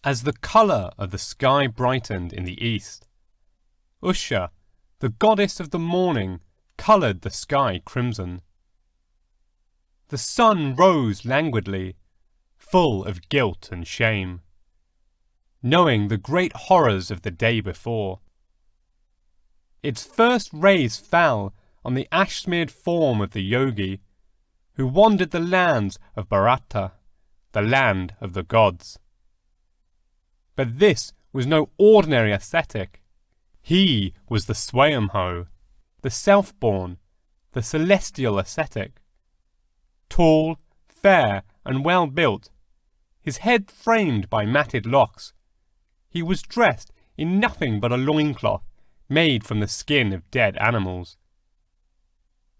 As the colour of the sky brightened in the east, Usha, the goddess of the morning, coloured the sky crimson. The sun rose languidly, full of guilt and shame, knowing the great horrors of the day before. Its first rays fell on the ash-smeared form of the yogi, who wandered the lands of Bharata, the land of the gods. But this was no ordinary ascetic. He was the Swayambhu, the self-born, the celestial ascetic. Tall, fair, and well-built, his head framed by matted locks, he was dressed in nothing but a loincloth made from the skin of dead animals.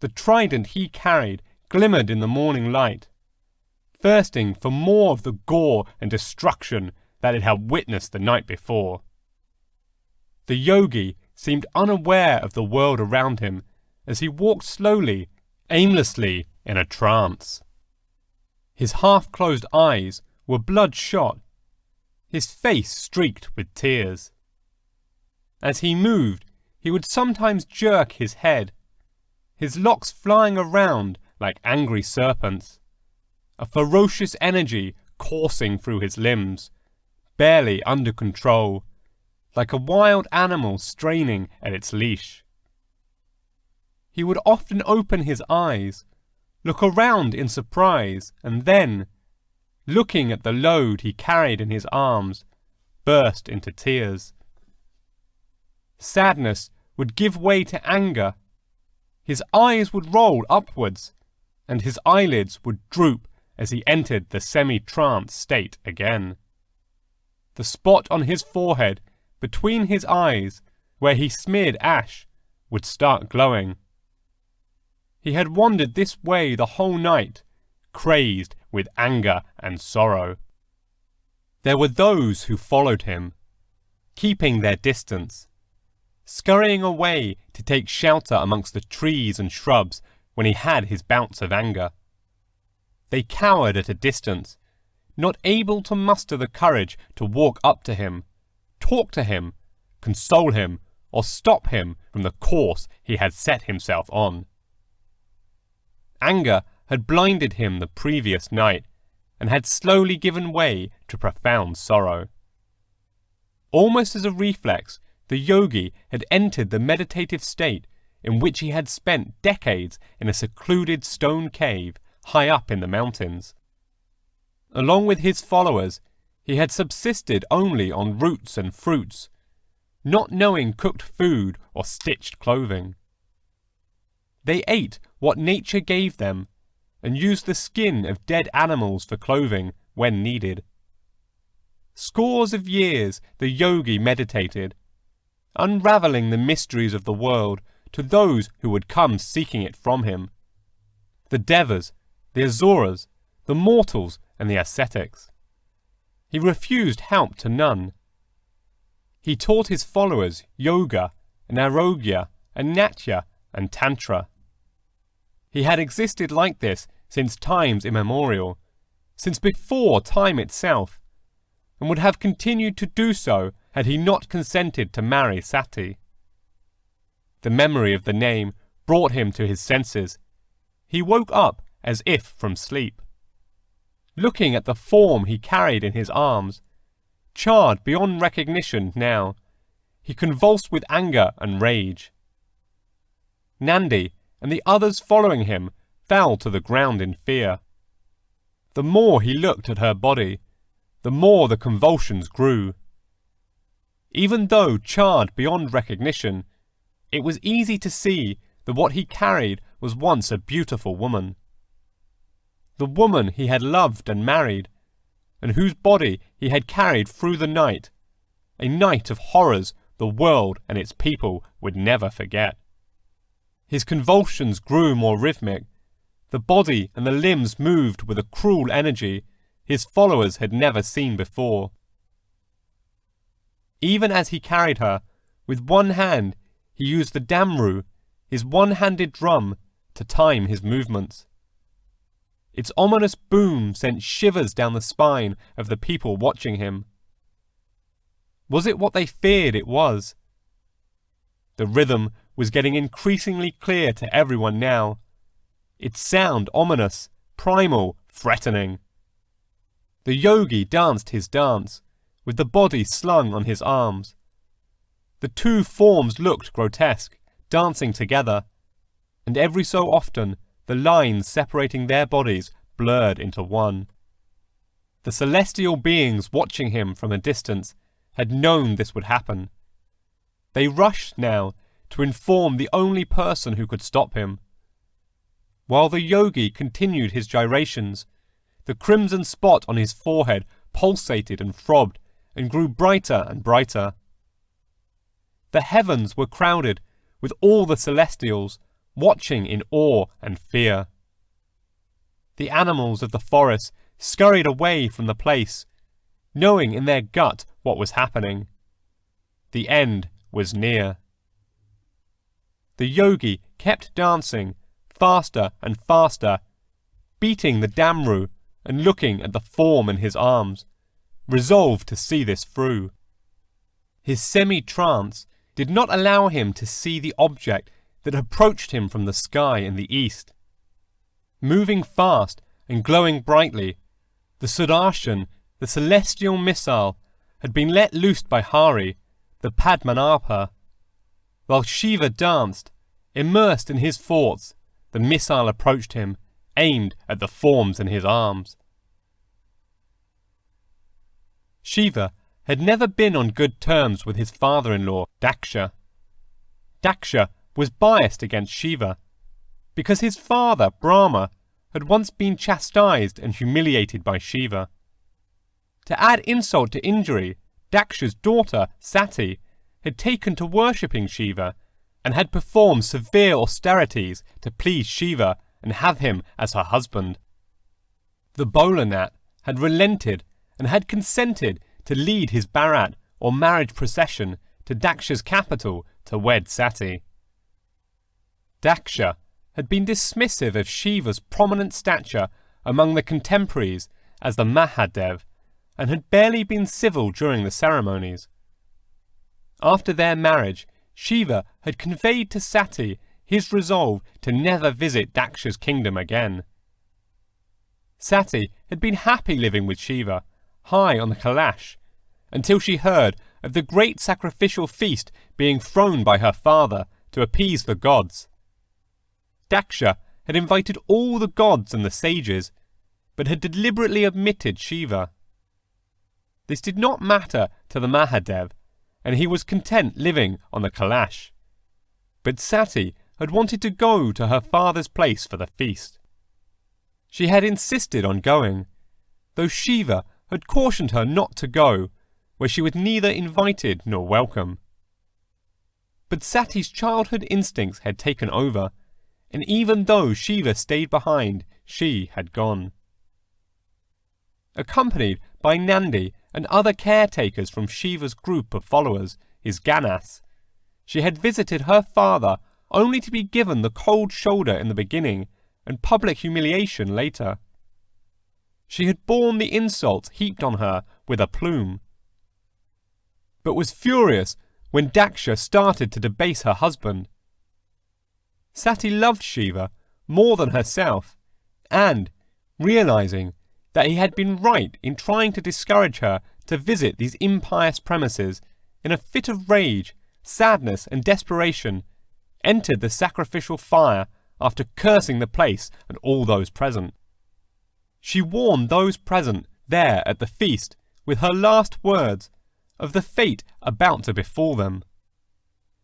The trident he carried glimmered in the morning light, thirsting for more of the gore and destruction that it had witnessed the night before. The yogi seemed unaware of the world around him as he walked slowly, aimlessly, in a trance. His half-closed eyes were bloodshot, his face streaked with tears. As he moved, he would sometimes jerk his head, his locks flying around like angry serpents, a ferocious energy coursing through his limbs, barely under control, like a wild animal straining at its leash. He would often open his eyes, look around in surprise, and then, looking at the load he carried in his arms, burst into tears. Sadness would give way to anger. His eyes would roll upwards, and his eyelids would droop as he entered the semi-trance state again. The spot on his forehead, between his eyes, where he smeared ash, would start glowing. He had wandered this way the whole night, crazed with anger and sorrow. There were those who followed him, keeping their distance, scurrying away to take shelter amongst the trees and shrubs when he had his bouts of anger. They cowered at a distance, not able to muster the courage to walk up to him, talk to him, console him, or stop him from the course he had set himself on. Anger had blinded him the previous night, and had slowly given way to profound sorrow. Almost as a reflex, the yogi had entered the meditative state in which he had spent decades in a secluded stone cave high up in the mountains. Along with his followers, he had subsisted only on roots and fruits, not knowing cooked food or stitched clothing. They ate what nature gave them, and used the skin of dead animals for clothing when needed. Scores of years the yogi meditated, unravelling the mysteries of the world to those who would come seeking it from him. The devas, the asuras, the mortals and the ascetics. He refused help to none. He taught his followers yoga and arogya and natya and tantra. He had existed like this since times immemorial, since before time itself, and would have continued to do so had he not consented to marry Sati. The memory of the name brought him to his senses. He woke up as if from sleep. Looking at the form he carried in his arms, charred beyond recognition now, he convulsed with anger and rage. Nandi and the others following him fell to the ground in fear. The more he looked at her body, the more the convulsions grew. Even though charred beyond recognition, it was easy to see that what he carried was once a beautiful woman. The woman he had loved and married, and whose body he had carried through the night, a night of horrors the world and its people would never forget. His convulsions grew more rhythmic. The body and the limbs moved with a cruel energy his followers had never seen before. Even as he carried her, with one hand he used the damru, his one-handed drum, to time his movements. Its ominous boom sent shivers down the spine of the people watching him. Was it what they feared it was? The rhythm was getting increasingly clear to everyone now. Its sound ominous, primal, threatening. The yogi danced his dance, with the body slung on his arms. The two forms looked grotesque, dancing together, and every so often the lines separating their bodies blurred into one. The celestial beings watching him from a distance had known this would happen. They rushed now to inform the only person who could stop him. While the yogi continued his gyrations, the crimson spot on his forehead pulsated and throbbed and grew brighter and brighter. The heavens were crowded with all the celestials, watching in awe and fear. The animals of the forest scurried away from the place, knowing in their gut what was happening. The end was near. The yogi kept dancing, faster and faster, beating the damru and looking at the form in his arms, resolved to see this through. His semi-trance did not allow him to see the object that approached him from the sky in the east. Moving fast and glowing brightly, the Sudarshan, the celestial missile, had been let loose by Hari, the Padmanabha. While Shiva danced, immersed in his thoughts, the missile approached him, aimed at the forms in his arms. Shiva had never been on good terms with his father-in-law, Daksha. Daksha was biased against Shiva, because his father, Brahma, had once been chastised and humiliated by Shiva. To add insult to injury, Daksha's daughter, Sati, had taken to worshipping Shiva and had performed severe austerities to please Shiva and have him as her husband. The Bholanat had relented and had consented to lead his Bharat or marriage procession to Daksha's capital to wed Sati. Daksha had been dismissive of Shiva's prominent stature among the contemporaries as the Mahadev, and had barely been civil during the ceremonies. After their marriage, Shiva had conveyed to Sati his resolve to never visit Daksha's kingdom again. Sati had been happy living with Shiva, high on the Kailash, until she heard of the great sacrificial feast being thrown by her father to appease the gods. Daksha had invited all the gods and the sages, but had deliberately omitted Shiva. This did not matter to the Mahadev, and he was content living on the Kailash. But Sati had wanted to go to her father's place for the feast. She had insisted on going, though Shiva had cautioned her not to go, where she was neither invited nor welcome. But Sati's childhood instincts had taken over, and even though Shiva stayed behind, she had gone. Accompanied by Nandi and other caretakers from Shiva's group of followers, his Ganas, she had visited her father only to be given the cold shoulder in the beginning and public humiliation later. She had borne the insults heaped on her with aplomb, but was furious when Daksha started to debase her husband. Sati loved Shiva more than herself, and, realizing that he had been right in trying to discourage her to visit these impious premises, in a fit of rage, sadness and desperation, entered the sacrificial fire after cursing the place and all those present. She warned those present there at the feast with her last words of the fate about to befall them.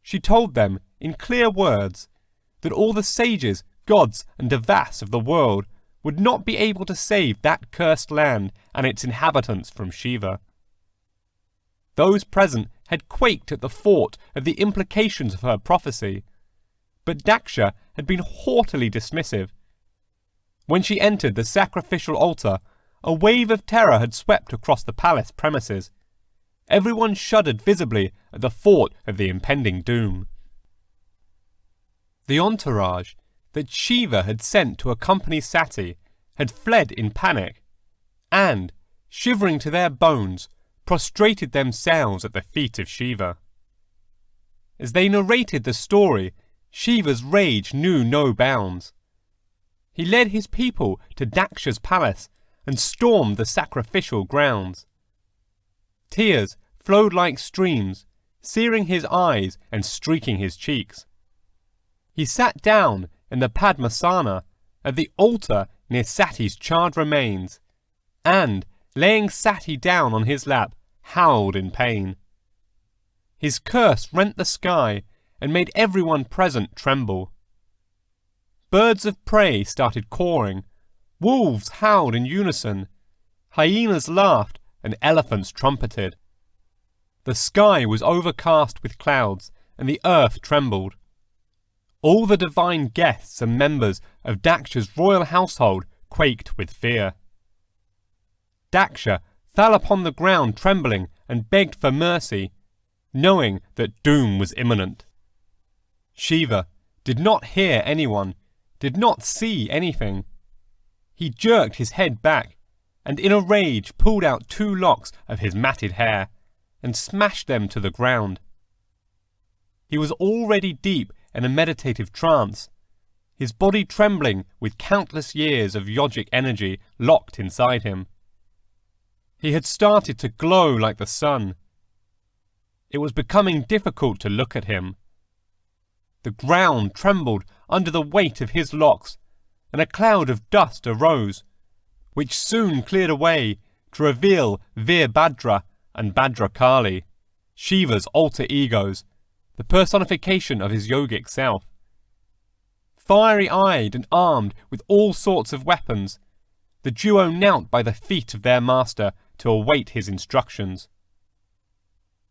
She told them in clear words that all the sages, gods and devas of the world would not be able to save that cursed land and its inhabitants from Shiva. Those present had quaked at the thought of the implications of her prophecy, but Daksha had been haughtily dismissive. When she entered the sacrificial altar, a wave of terror had swept across the palace premises. Everyone shuddered visibly at the thought of the impending doom. The entourage that Shiva had sent to accompany Sati had fled in panic, and, shivering to their bones, prostrated themselves at the feet of Shiva. As they narrated the story, Shiva's rage knew no bounds. He led his people to Daksha's palace and stormed the sacrificial grounds. Tears flowed like streams, searing his eyes and streaking his cheeks. He sat down in the Padmasana at the altar near Sati's charred remains, and, laying Sati down on his lap, howled in pain. His curse rent the sky and made everyone present tremble. Birds of prey started cawing, wolves howled in unison, hyenas laughed and elephants trumpeted. The sky was overcast with clouds, and the earth trembled. All the divine guests and members of Daksha's royal household quaked with fear. Daksha fell upon the ground trembling and begged for mercy, knowing that doom was imminent. Shiva did not hear anyone, did not see anything. He jerked his head back, and in a rage pulled out 2 locks of his matted hair, and smashed them to the ground. He was already deep in a meditative trance, his body trembling with countless years of yogic energy locked inside him. He had started to glow like the sun. It was becoming difficult to look at him. The ground trembled under the weight of his locks, and a cloud of dust arose, which soon cleared away to reveal Veerbhadra and Bhadrakali, Shiva's alter egos, the personification of his yogic self. Fiery-eyed and armed with all sorts of weapons, the duo knelt by the feet of their master to await his instructions.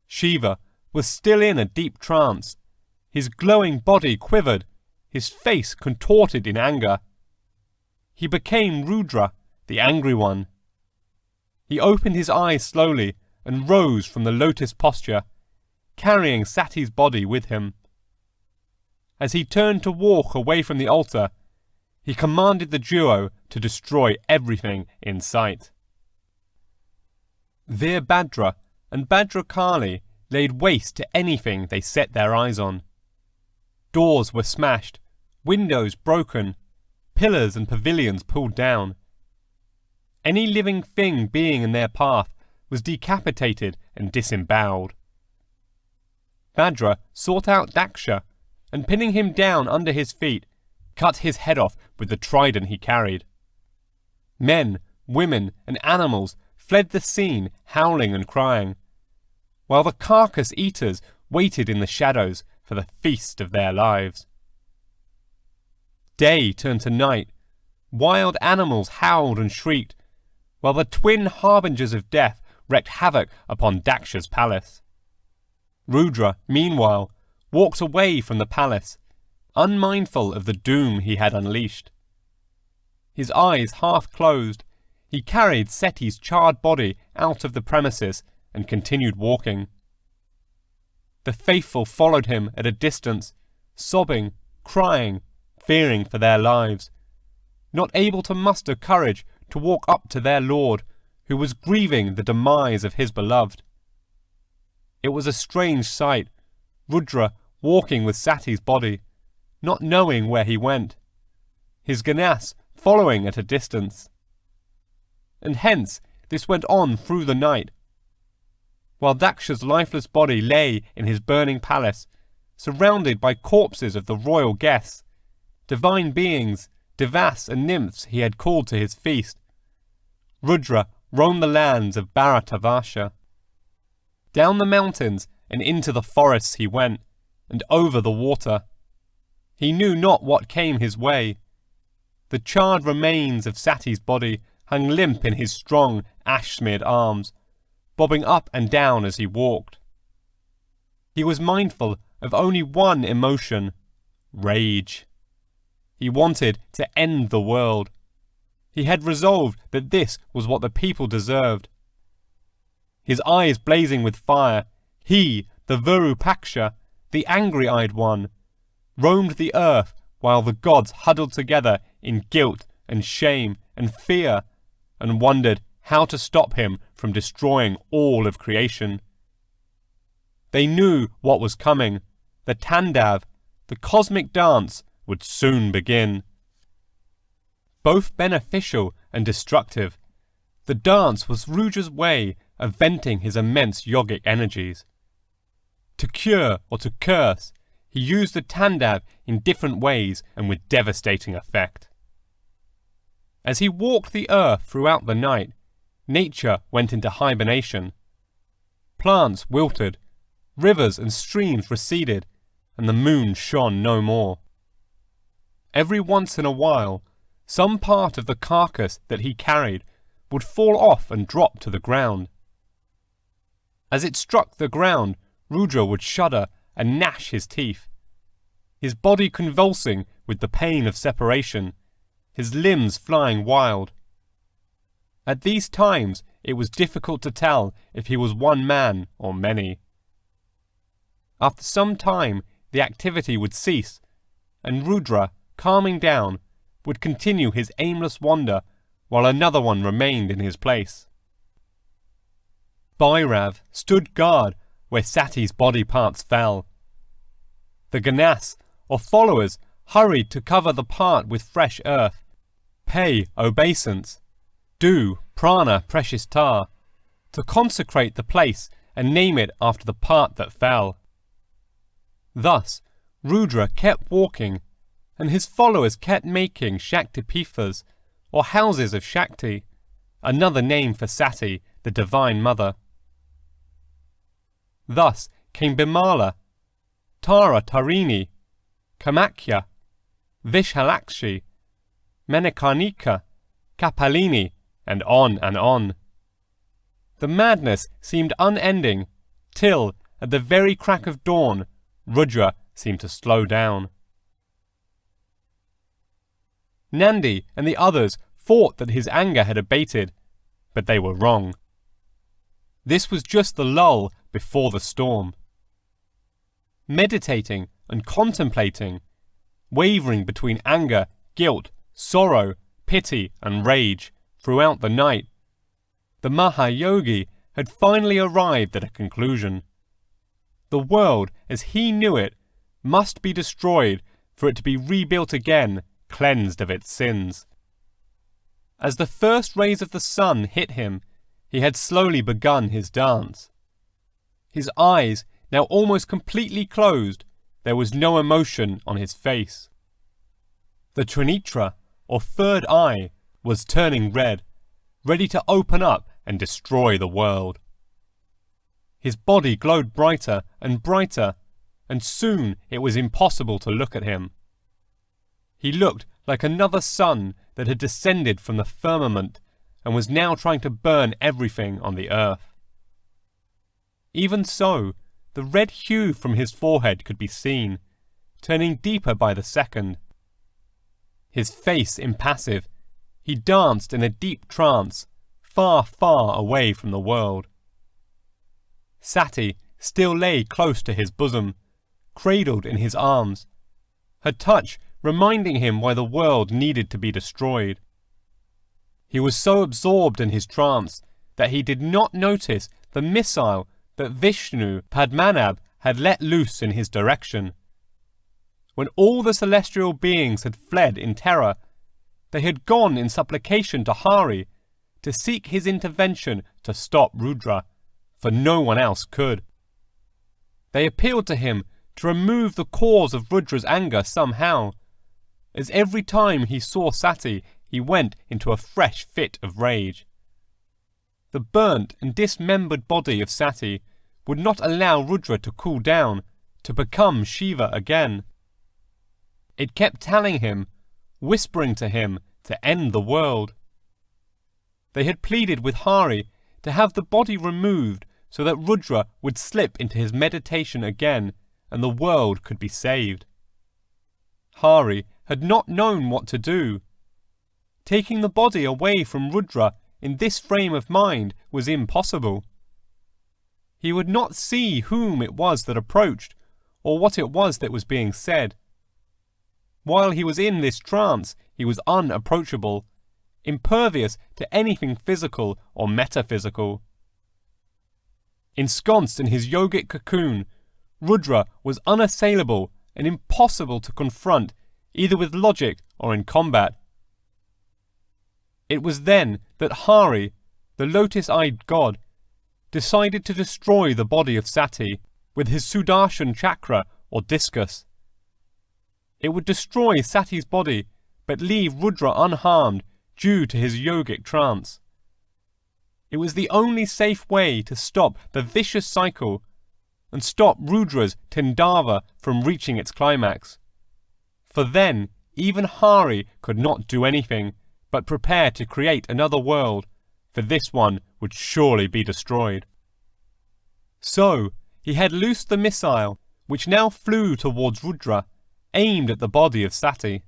Shiva was still in a deep trance. His glowing body quivered, his face contorted in anger. He became Rudra, the angry one. He opened his eyes slowly and rose from the lotus posture, carrying Sati's body with him. As he turned to walk away from the altar, he commanded the duo to destroy everything in sight. Veerbhadra and Bhadrakali laid waste to anything they set their eyes on. Doors were smashed, windows broken, pillars and pavilions pulled down. Any living thing being in their path was decapitated and disemboweled. Bhadra sought out Daksha, and pinning him down under his feet, cut his head off with the trident he carried. Men, women, and animals fled the scene, howling and crying, while the carcass eaters waited in the shadows for the feast of their lives. Day turned to night. Wild animals howled and shrieked, while the twin harbingers of death wreaked havoc upon Daksha's palace. Rudra, meanwhile, walked away from the palace, unmindful of the doom he had unleashed. His eyes half closed, he carried Seti's charred body out of the premises and continued walking. The faithful followed him at a distance, sobbing, crying, fearing for their lives, not able to muster courage to walk up to their lord, who was grieving the demise of his beloved. It was a strange sight, Rudra walking with Sati's body, not knowing where he went, his Ganas following at a distance. And hence this went on through the night. While Daksha's lifeless body lay in his burning palace, surrounded by corpses of the royal guests, divine beings, devas and nymphs he had called to his feast, Rudra roamed the lands of Bharatavarsha. Down the mountains and into the forests he went, and over the water. He knew not what came his way. The charred remains of Sati's body hung limp in his strong, ash-smeared arms, bobbing up and down as he walked. He was mindful of only one emotion: rage. He wanted to end the world. He had resolved that this was what the people deserved. His eyes blazing with fire, he, the Virupaksha, the angry-eyed one, roamed the earth while the gods huddled together in guilt and shame and fear, and wondered how to stop him from destroying all of creation. They knew what was coming. The Tandav, the cosmic dance, would soon begin. Both beneficial and destructive, the dance was Rudra's way of venting his immense yogic energies. To cure or to curse, he used the Tandav in different ways and with devastating effect. As he walked the earth throughout the night, nature went into hibernation. Plants wilted, rivers and streams receded, and the moon shone no more. Every once in a while, some part of the carcass that he carried would fall off and drop to the ground. As it struck the ground, Rudra would shudder and gnash his teeth, his body convulsing with the pain of separation, his limbs flying wild. At these times it was difficult to tell if he was one man or many. After some time the activity would cease, and Rudra, calming down, would continue his aimless wander while another one remained in his place. Bhairav stood guard where Sati's body parts fell. The Ganas, or followers, hurried to cover the part with fresh earth, pay obeisance, do prana precious tar, to consecrate the place and name it after the part that fell. Thus, Rudra kept walking, and his followers kept making Shaktipithas, or houses of Shakti, another name for Sati, the Divine Mother. Thus came Bimala, Tara Tarini, Kamakya, Vishalakshi, Manikarnika, Kapalini, and on and on. The madness seemed unending, till, at the very crack of dawn, Rudra seemed to slow down. Nandi and the others thought that his anger had abated, but they were wrong. This was just the lull before the storm. Meditating and contemplating, wavering between anger, guilt, sorrow, pity and rage throughout the night, the Mahayogi had finally arrived at a conclusion. The world, as he knew it, must be destroyed for it to be rebuilt again, cleansed of its sins. As the first rays of the sun hit him, he had slowly begun his dance. His eyes, now almost completely closed, there was no emotion on his face. The Trinitra, or third eye, was turning red, ready to open up and destroy the world. His body glowed brighter and brighter, and soon it was impossible to look at him. He looked like another sun that had descended from the firmament and was now trying to burn everything on the earth. Even so, the red hue from his forehead could be seen, turning deeper by the second. His face impassive, he danced in a deep trance, far, far away from the world. Sati still lay close to his bosom, cradled in his arms, her touch reminding him why the world needed to be destroyed. He was so absorbed in his trance that he did not notice the missile that Vishnu Padmanabh had let loose in his direction. When all the celestial beings had fled in terror, they had gone in supplication to Hari to seek his intervention to stop Rudra, for no one else could. They appealed to him to remove the cause of Rudra's anger somehow, as every time he saw Sati, he went into a fresh fit of rage. The burnt and dismembered body of Sati would not allow Rudra to cool down, to become Shiva again. It kept telling him, whispering to him, to end the world. They had pleaded with Hari to have the body removed so that Rudra would slip into his meditation again and the world could be saved. Hari had not known what to do. Taking the body away from Rudra in this frame of mind was impossible. He would not see whom it was that approached, or what it was that was being said. While he was in this trance, he was unapproachable, impervious to anything physical or metaphysical. Ensconced in his yogic cocoon, Rudra was unassailable and impossible to confront, either with logic or in combat. It was then that Hari, the lotus-eyed god, decided to destroy the body of Sati with his Sudarshan chakra or discus. It would destroy Sati's body but leave Rudra unharmed due to his yogic trance. It was the only safe way to stop the vicious cycle and stop Rudra's Tindava from reaching its climax. For then, even Hari could not do anything but prepare to create another world, for this one would surely be destroyed. So, he had loosed the missile, which now flew towards Rudra, aimed at the body of Sati.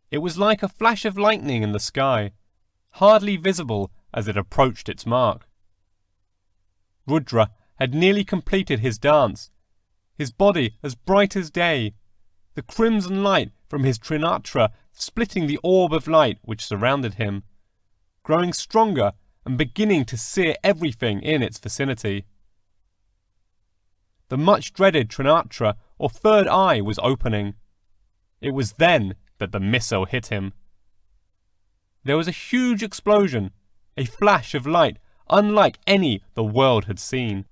It was like a flash of lightning in the sky, hardly visible as it approached its mark. Rudra had nearly completed his dance, his body as bright as day, the crimson light from his trinatra splitting the orb of light which surrounded him, growing stronger and beginning to sear everything in its vicinity. The much-dreaded trinatra, or third eye, was opening. It was then that the missile hit him. There was a huge explosion, a flash of light unlike any the world had seen.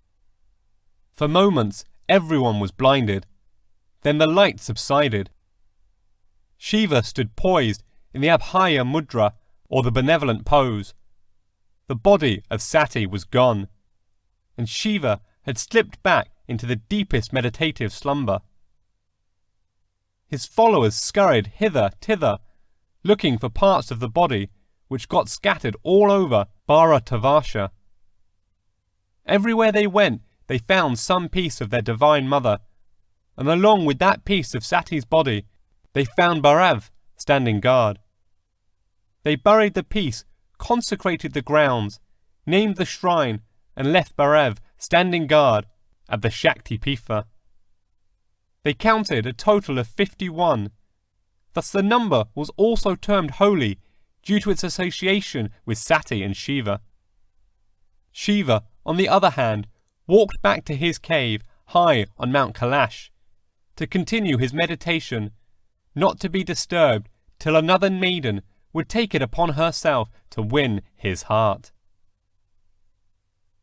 For moments, everyone was blinded. Then the light subsided. Shiva stood poised in the Abhaya Mudra, or the benevolent pose. The body of Sati was gone, and Shiva had slipped back into the deepest meditative slumber. His followers scurried hither-thither, looking for parts of the body which got scattered all over Bharatavarsha. Everywhere they went, they found some piece of their Divine Mother, and along with that piece of Sati's body, they found Bhairav standing guard. They buried the piece, consecrated the grounds, named the shrine, and left Bhairav standing guard at the Shakti Pitha. They counted a total of 51. Thus the number was also termed holy due to its association with Sati and Shiva. Shiva, on the other hand, walked back to his cave high on Mount Kailash to continue his meditation, not to be disturbed till another maiden would take it upon herself to win his heart.